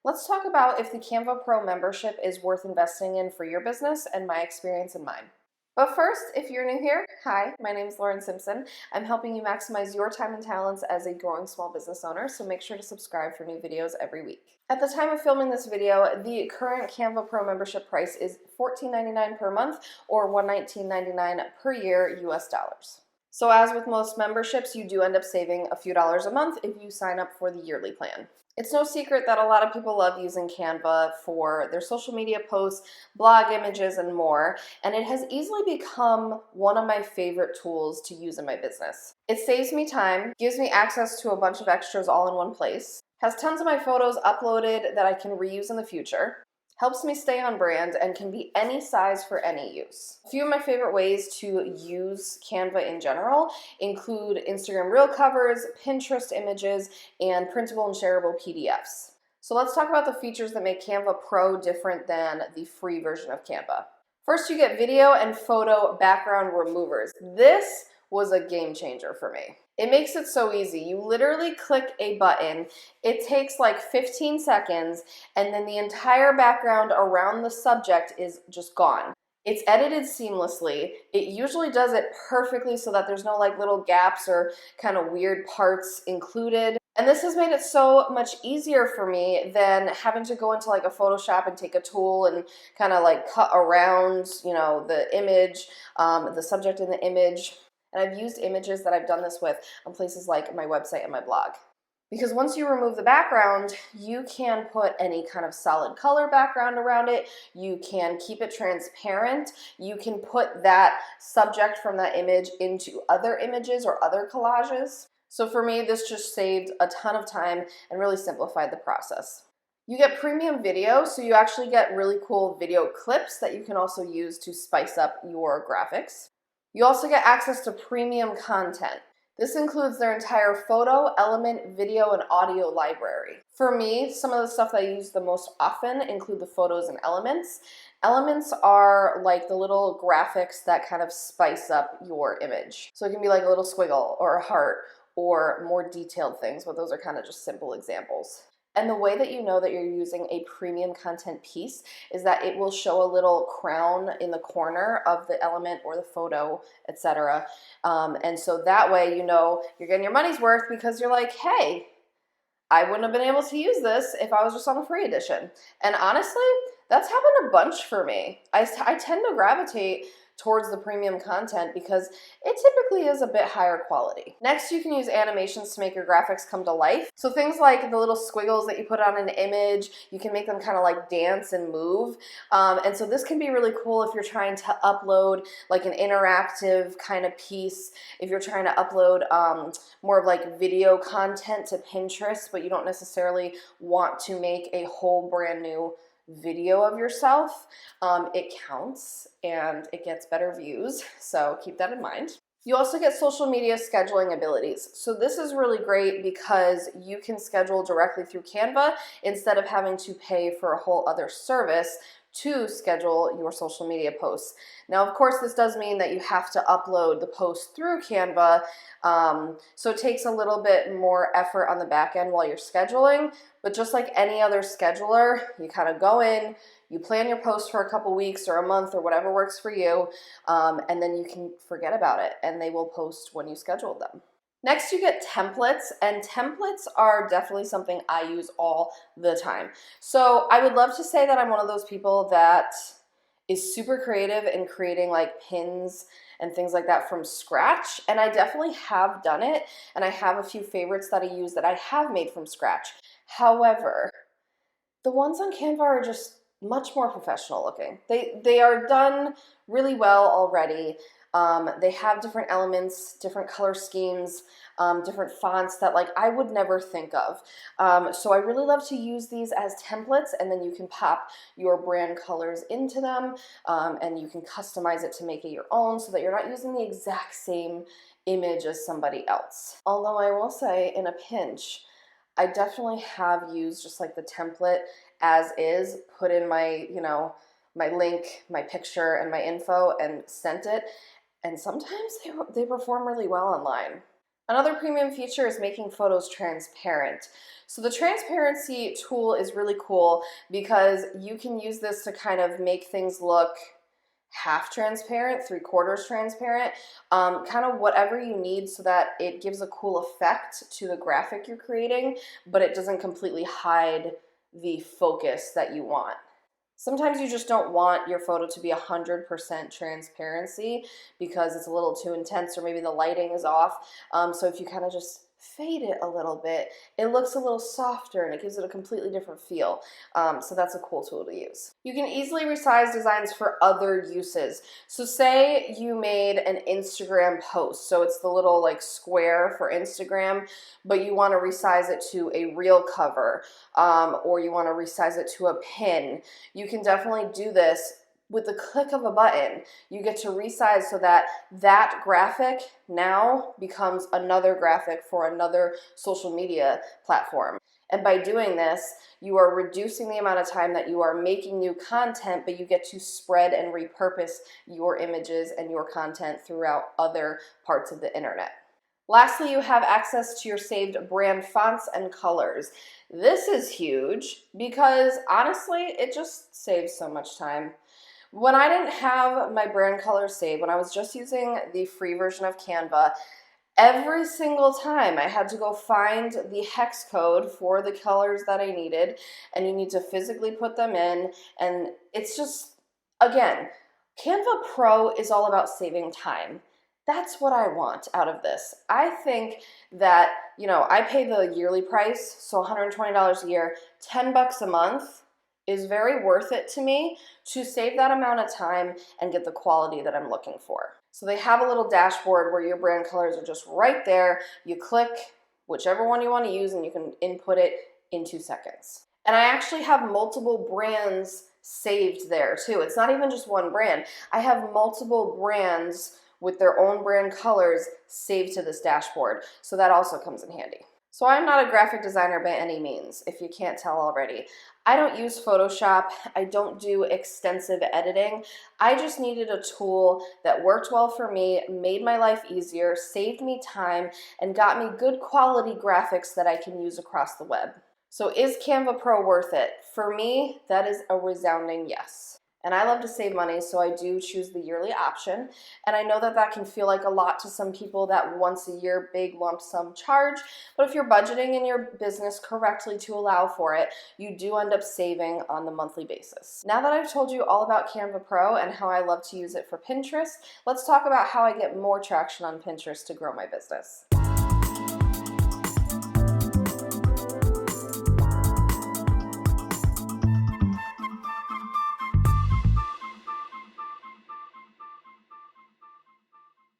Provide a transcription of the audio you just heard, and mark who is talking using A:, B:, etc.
A: Let's talk about if the Canva Pro membership is worth investing in for your business and my experience in mine. But first, if you're new here, hi, my name is Lauren Simpson. I'm helping you maximize your time and talents as a growing small business owner, so make sure to subscribe for new videos every week. At the time of filming this video, the current Canva Pro membership price is $14.99 per month or $119.99 per year US dollars. So as with most memberships, you do end up saving a few dollars a month if you sign up for the yearly plan. It's no secret that a lot of people love using Canva for their social media posts, blog images, and more, and it has easily become one of my favorite tools to use in my business. It saves me time, gives me access to a bunch of extras all in one place, has tons of my photos uploaded that I can reuse in the future, helps me stay on brand, and can be any size for any use. A few of my favorite ways to use Canva in general include Instagram Reel covers, Pinterest images, and printable and shareable PDFs. So let's talk about the features that make Canva Pro different than the free version of Canva. First, you get video and photo background removers. This was a game changer for me. It makes it so easy. You literally click a button, it takes like 15 seconds, and then the entire background around the subject is just gone. It's edited seamlessly. It usually does it perfectly so that there's no like little gaps or kind of weird parts included. And this has made it so much easier for me than having to go into like a Photoshop and take a tool and kind of like cut around, the image, the subject in the image. And I've used images that I've done this with on places like my website and my blog. Because once you remove the background, you can put any kind of solid color background around it. You can keep it transparent. You can put that subject from that image into other images or other collages. So for me, this just saved a ton of time and really simplified the process. You get premium video, so you actually get really cool video clips that you can also use to spice up your graphics. You also get access to premium content. This includes their entire photo, element, video, and audio library. For me, some of the stuff that I use the most often include the photos and elements. Elements are like the little graphics that kind of spice up your image. So it can be like a little squiggle or a heart or more detailed things, but those are kind of just simple examples. And the way that you know that you're using a premium content piece is that it will show a little crown in the corner of the element or the photo, etc. And so that way you know you're getting your money's worth because you're like, hey, I wouldn't have been able to use this if I was just on the free edition. And honestly, that's happened a bunch for me. I tend to gravitate towards the premium content because it typically is a bit higher quality. Next, you can use animations to make your graphics come to life. So things like the little squiggles that you put on an image, you can make them kind of like dance and move. And so this can be really cool if you're trying to upload like an interactive kind of piece, if you're trying to upload more of like video content to Pinterest, but you don't necessarily want to make a whole brand new video of yourself. It counts and it gets better views, so keep that in mind. You also get social media scheduling abilities. So this is really great because you can schedule directly through Canva instead of having to pay for a whole other service to schedule your social media posts. Now, of course, this does mean that you have to upload the post through Canva, so it takes a little bit more effort on the back end while you're scheduling, but just like any other scheduler, you kind of go in, you plan your post for a couple weeks or a month or whatever works for you, and then you can forget about it, and they will post when you schedule them. Next, you get templates, and templates are definitely something I use all the time. So I would love to say that I'm one of those people that is super creative in creating like pins and things like that from scratch, and I definitely have done it, and I have a few favorites that I use that I have made from scratch. However, the ones on Canva are just much more professional looking. They are done really well already. They have different elements, different color schemes, different fonts that like I would never think of. So I really love to use these as templates, and then you can pop your brand colors into them, and you can customize it to make it your own so that you're not using the exact same image as somebody else. Although I will say, in a pinch, I definitely have used just like the template as is, put in my, my link, my picture, and my info and sent it. And sometimes they perform really well online. Another premium feature is making photos transparent. So the transparency tool is really cool because you can use this to kind of make things look half transparent, 3/4 transparent, kind of whatever you need so that it gives a cool effect to the graphic you're creating, but it doesn't completely hide the focus that you want. Sometimes you just don't want your photo to be 100% transparency because it's a little too intense or maybe the lighting is off. So if you kind of just fade it a little bit, it looks a little softer and it gives it a completely different feel. So that's a cool tool to use. You can easily resize designs for other uses. So say you made an Instagram post. So it's the little like square for Instagram, but you want to resize it to a reel cover, or you want to resize it to a pin. You can definitely do this with the click of a button. You get to resize so that that graphic now becomes another graphic for another social media platform. And by doing this, you are reducing the amount of time that you are making new content, but you get to spread and repurpose your images and your content throughout other parts of the internet. Lastly, you have access to your saved brand fonts and colors. This is huge because honestly, it just saves so much time. When I didn't have my brand colors saved, when I was just using the free version of Canva, every single time I had to go find the hex code for the colors that I needed, and you need to physically put them in, and it's just, again, Canva Pro is all about saving time. That's what I want out of this. I think that, I pay the yearly price, so $120 a year, $10 a month is very worth it to me to save that amount of time and get the quality that I'm looking for. So they have a little dashboard where your brand colors are just right there. You click whichever one you want to use and you can input it in 2 seconds. And I actually have multiple brands saved there too. It's not even just one brand. I have multiple brands with their own brand colors saved to this dashboard. So that also comes in handy. So I'm not a graphic designer by any means, if you can't tell already. I don't use Photoshop. I don't do extensive editing. I just needed a tool that worked well for me, made my life easier, saved me time, and got me good quality graphics that I can use across the web. So is Canva Pro worth it? For me, that is a resounding yes. And I love to save money, so I do choose the yearly option. And I know that that can feel like a lot to some people, that once a year big lump sum charge. But if you're budgeting in your business correctly to allow for it, you do end up saving on the monthly basis. Now that I've told you all about Canva Pro and how I love to use it for Pinterest, let's talk about how I get more traction on Pinterest to grow my business.